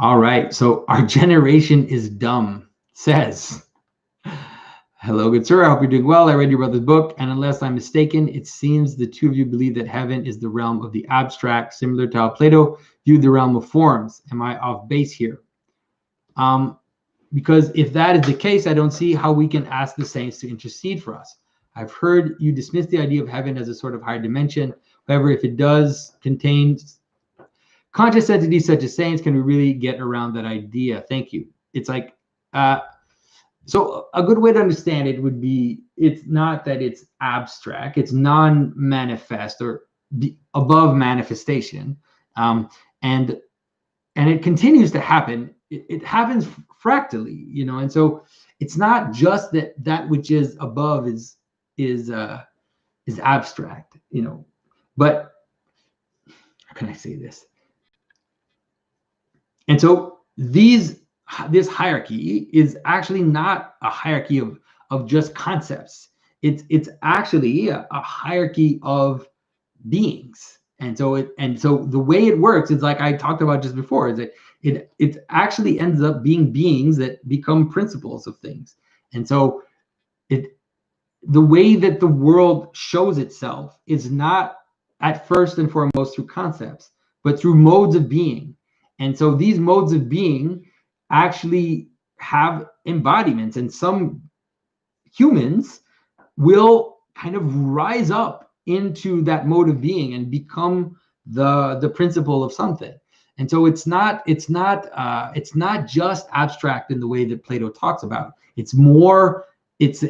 All right. So our generation is dumb, says. Hello, good sir. I hope you're doing well. I read your brother's book, and unless I'm mistaken, it seems the two of you believe that heaven is the realm of the abstract, similar to how Plato viewed the realm of forms. Am I off base here? Because if that is the case, I don't see how we can ask the saints to intercede for us. I've heard you dismiss the idea of heaven as a sort of higher dimension. However, if it does contain conscious entities such as saints, can we really get around that idea? Thank you. It's like, so a good way to understand it would be, it's not that it's abstract, it's non-manifest or above manifestation. And it continues to happen. It happens fractally, and so it's not just that which is above is abstract, but how can I say this? And so this hierarchy is actually not a hierarchy of just concepts. It's actually a hierarchy of beings. And so the way it works is like I talked about just before, is that it actually ends up being beings that become principles of things. And so the way that the world shows itself is not at first and foremost through concepts, but through modes of being. And so these modes of being actually have embodiments, and some humans will kind of rise up into that mode of being and become the principle of something. And so it's not just abstract in the way that Plato talks about. It's more like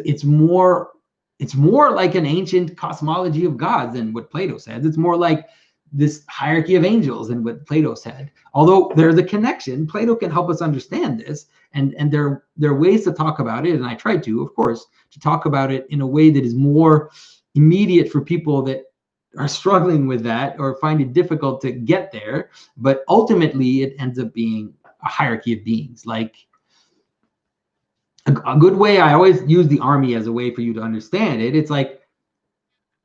an ancient cosmology of gods than what Plato says. It's more like this hierarchy of angels than what Plato said. Although there's a connection, Plato can help us understand this, and there are ways to talk about it, and I try to, of course, to talk about it in a way that is more immediate for people that are struggling with that or find it difficult to get there. But ultimately, it ends up being a hierarchy of beings. Like a good way, I always use the army as a way for you to understand it. It's like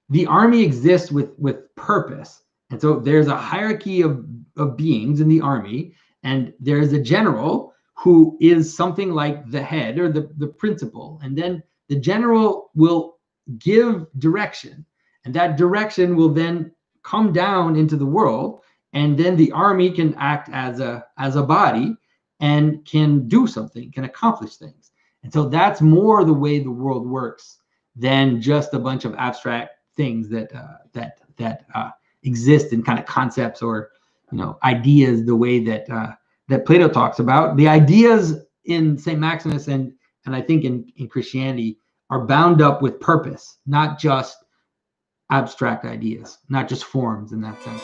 the army exists with purpose. And so there's a hierarchy of beings in the army, and there's a general who is something like the head or the principal. And then the general will give direction, and that direction will then come down into the world, and then the army can act as a body and can do something, can accomplish things. And so that's more the way the world works than just a bunch of abstract things that exist in kind of concepts or ideas, the way that Plato talks about. The ideas in St. Maximus and I think in Christianity are bound up with purpose, not just abstract ideas, not just forms in that sense.